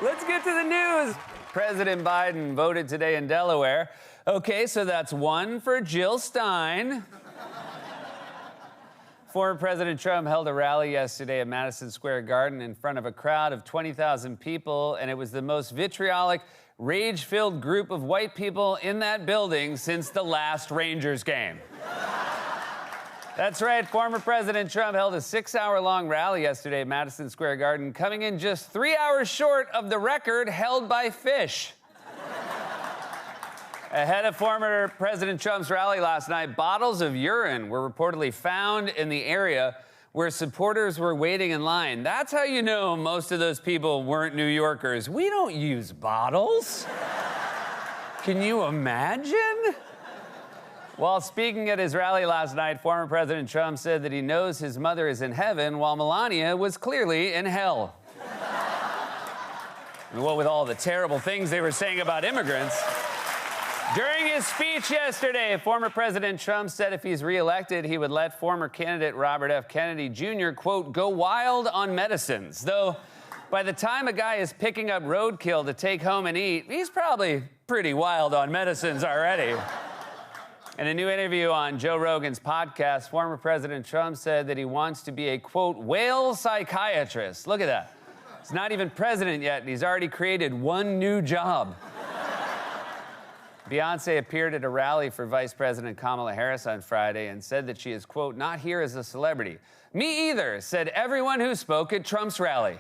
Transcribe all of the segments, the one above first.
Let's get to the news. President Biden voted today in Delaware. Okay, so that's one for Jill Stein. Former President Trump held a rally yesterday at Madison Square Garden in front of a crowd of 20,000 people, and it was the most vitriolic, rage-filled group of white people in that building since the last Rangers game. That's right, former President Trump held a 6-hour-long rally yesterday at Madison Square Garden, coming in just 3 hours short of the record held by Phish. Ahead of former President Trump's rally last night, bottles of urine were reportedly found in the area where supporters were waiting in line. That's how you know most of those people weren't New Yorkers. We don't use bottles. Can you imagine? While speaking at his rally last night, former President Trump said that he knows his mother is in heaven while Melania was clearly in hell. And what with all the terrible things they were saying about immigrants. During his speech yesterday, former President Trump said if he's reelected, he would let former candidate Robert F. Kennedy Jr., quote, go wild on medicines. Though by the time a guy is picking up roadkill to take home and eat, he's probably pretty wild on medicines already. In a new interview on Joe Rogan's podcast, former President Trump said that he wants to be a, quote, whale psychiatrist. Look at that. He's not even president yet, and he's already created one new job. Beyoncé appeared at a rally for Vice President Kamala Harris on Friday and said that she is, quote, not here as a celebrity. Me either, said everyone who spoke at Trump's rally.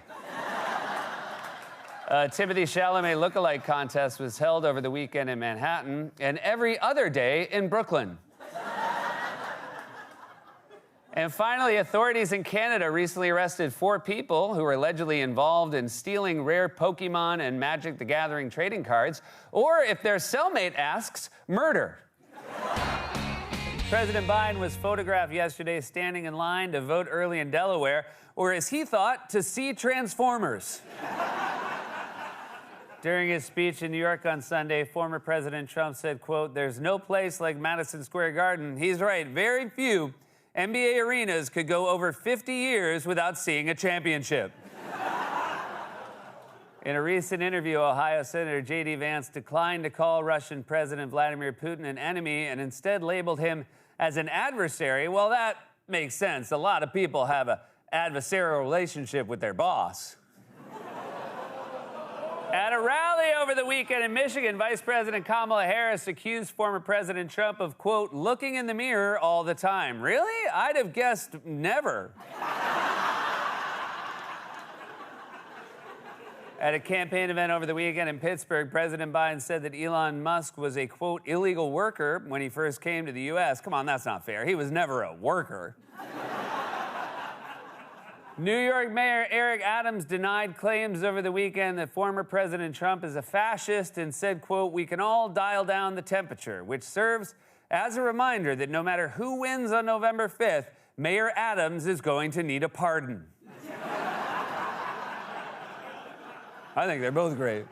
Timothée Chalamet lookalike contest was held over the weekend in Manhattan and every other day in Brooklyn. And finally, authorities in Canada recently arrested 4 people who were allegedly involved in stealing rare Pokemon and Magic the Gathering trading cards, or if their cellmate asks, murder. President Biden was photographed yesterday standing in line to vote early in Delaware, or as he thought, to see Transformers. During his speech in New York on Sunday, former President Trump said, quote, there's no place like Madison Square Garden. He's right, very few NBA arenas could go over 50 years without seeing a championship. In a recent interview, Ohio Senator J.D. Vance declined to call Russian President Vladimir Putin an enemy and instead labeled him as an adversary. Well, that makes sense. A lot of people have an adversarial relationship with their boss. At a rally over the weekend in Michigan, Vice President Kamala Harris accused former President Trump of, quote, looking in the mirror all the time. Really? I'd have guessed never. At a campaign event over the weekend in Pittsburgh, President Biden said that Elon Musk was a, quote, illegal worker when he first came to the U.S. Come on, that's not fair. He was never a worker. New York Mayor Eric Adams denied claims over the weekend that former President Trump is a fascist and said, quote, we can all dial down the temperature, which serves as a reminder that no matter who wins on November 5th, Mayor Adams is going to need a pardon. I think they're both great.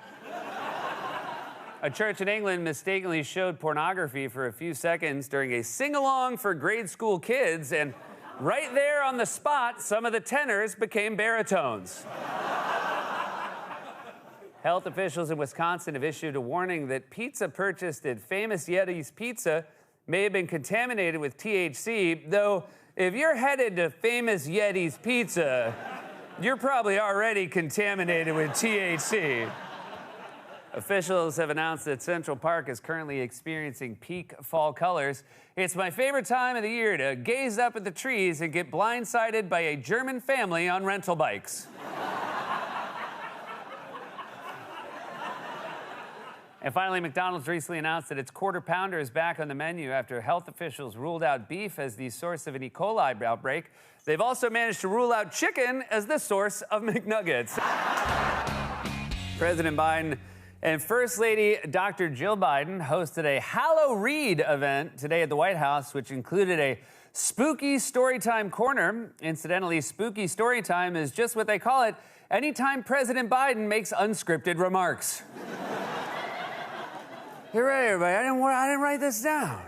A church in England mistakenly showed pornography for a few seconds during a sing-along for grade school kids, and right there on the spot, some of the tenors became baritones. Health officials in Wisconsin have issued a warning that pizza purchased at Famous Yeti's Pizza may have been contaminated with THC, though if you're headed to Famous Yeti's Pizza, you're probably already contaminated with THC. Officials have announced that Central Park is currently experiencing peak fall colors. It's my favorite time of the year to gaze up at the trees and get blindsided by a German family on rental bikes. And finally, McDonald's recently announced that its Quarter Pounder is back on the menu after health officials ruled out beef as the source of an E. coli outbreak. They've also managed to rule out chicken as the source of McNuggets. President Biden and First Lady Dr. Jill Biden hosted a Hallow Read event today at the White House, which included a spooky storytime corner. Incidentally, spooky storytime is just what they call it anytime President Biden makes unscripted remarks. Hey, right, everybody, I didn't write this down.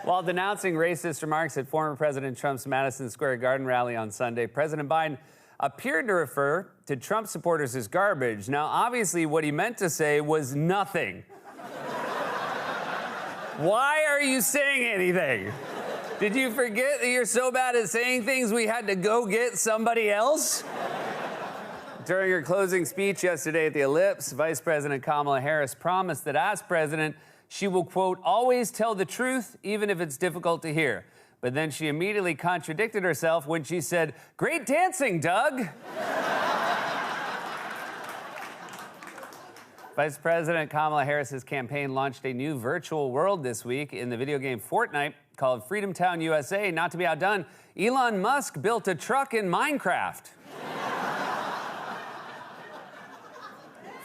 While denouncing racist remarks at former President Trump's Madison Square Garden rally on Sunday, President Biden appeared to refer to Trump supporters is garbage. Now, obviously, what he meant to say was nothing. Why are you saying anything? Did you forget that you're so bad at saying things we had to go get somebody else? During her closing speech yesterday at the Ellipse, Vice President Kamala Harris promised that as president, she will, quote, always tell the truth, even if it's difficult to hear. But then she immediately contradicted herself when she said, great dancing, Doug. Vice President Kamala Harris's campaign launched a new virtual world this week in the video game Fortnite called Freedom Town USA. Not to be outdone, Elon Musk built a truck in Minecraft.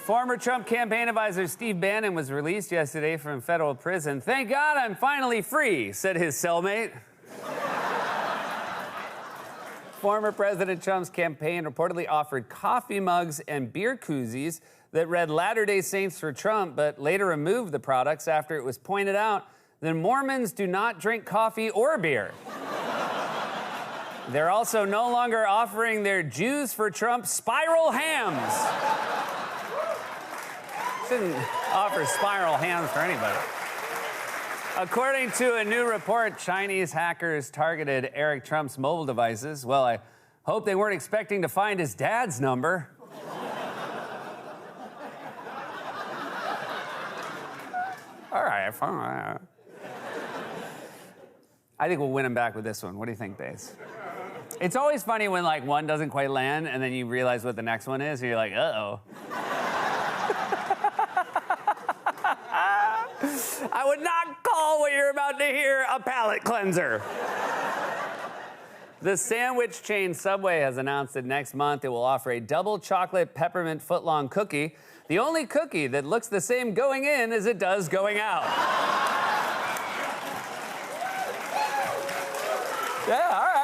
Former Trump campaign advisor Steve Bannon was released yesterday from federal prison. Thank God I'm finally free, said his cellmate. Former President Trump's campaign reportedly offered coffee mugs and beer koozies that read Latter-day Saints for Trump, but later removed the products after it was pointed out that Mormons do not drink coffee or beer. They're also no longer offering their Jews for Trump spiral hams. Shouldn't offer spiral hams for anybody. According to a new report, Chinese hackers targeted Eric Trump's mobile devices. Well, I hope they weren't expecting to find his dad's number. All right, fine. I think we'll win him back with this one. What do you think, Baze? It's always funny when, like, one doesn't quite land, and then you realize what the next one is, and you're like, uh-oh. I would not call what you're about to hear a palate cleanser. The sandwich chain Subway has announced that next month it will offer a double chocolate peppermint footlong cookie, the only cookie that looks the same going in as it does going out. Yeah, all right.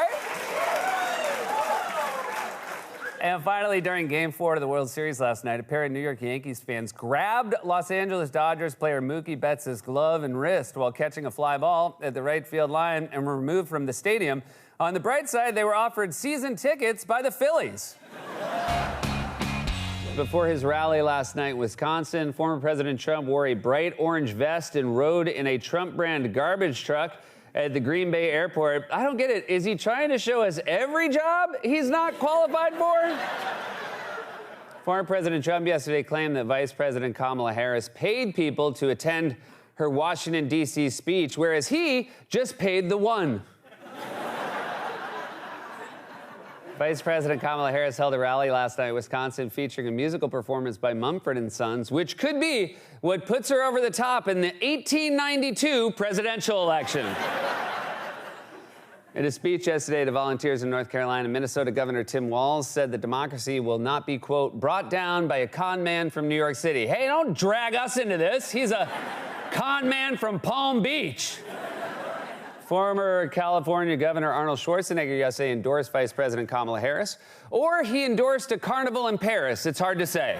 And finally, during Game 4 of the World Series last night, a pair of New York Yankees fans grabbed Los Angeles Dodgers player Mookie Betts' glove and wrist while catching a fly ball at the right field line and were removed from the stadium. On the bright side, they were offered season tickets by the Phillies. Before his rally last night in Wisconsin, former President Trump wore a bright orange vest and rode in a Trump-brand garbage truck at the Green Bay airport. I don't get it. Is he trying to show us every job he's not qualified for? Former President Trump yesterday claimed that Vice President Kamala Harris paid people to attend her Washington, D.C. speech, whereas he just paid the one. Vice President Kamala Harris held a rally last night in Wisconsin featuring a musical performance by Mumford & Sons, which could be what puts her over the top in the 1892 presidential election. In a speech yesterday to volunteers in North Carolina, Minnesota Governor Tim Walz said that democracy will not be, quote, brought down by a con man from New York City. Hey, don't drag us into this. He's a con man from Palm Beach. Former California Governor Arnold Schwarzenegger yesterday endorsed Vice President Kamala Harris, or he endorsed a carnival in Paris. It's hard to say.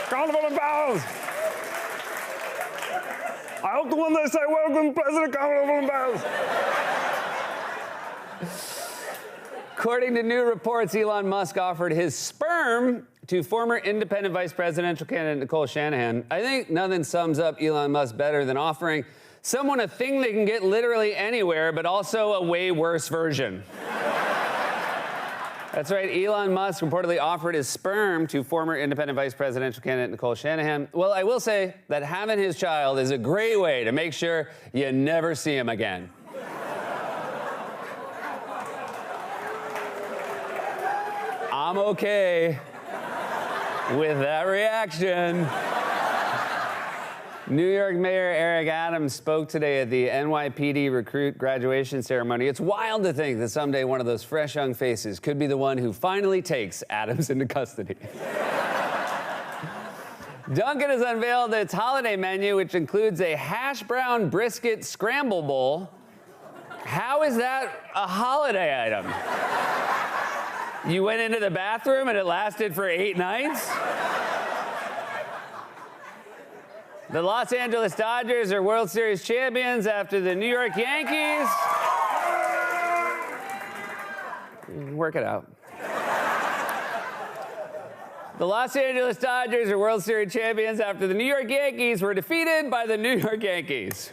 Carnival in Paris. I hope the one they say, welcome, President Carnival in Paris. According to new reports, Elon Musk offered his sperm to former independent vice presidential candidate Nicole Shanahan. I think nothing sums up Elon Musk better than offering someone a thing they can get literally anywhere, but also a way worse version. That's right, Elon Musk reportedly offered his sperm to former independent vice presidential candidate Nicole Shanahan. Well, I will say that having his child is a great way to make sure you never see him again. I'm okay with that reaction. New York Mayor Eric Adams spoke today at the NYPD recruit graduation ceremony. It's wild to think that someday one of those fresh young faces could be the one who finally takes Adams into custody. Dunkin' has unveiled its holiday menu, which includes a hash brown brisket scramble bowl. How is that a holiday item? You went into the bathroom and it lasted for 8 nights? The Los Angeles Dodgers are World Series champions after the New York Yankees. Work it out. The Los Angeles Dodgers are World Series champions after the New York Yankees were defeated by the New York Yankees.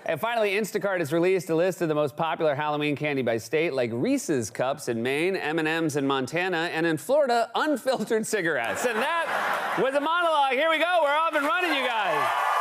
And finally, Instacart has released a list of the most popular Halloween candy by state, like Reese's Cups in Maine, M&M's in Montana, and in Florida, unfiltered cigarettes. And that was a monologue. Here we go. We're off and running, you guys.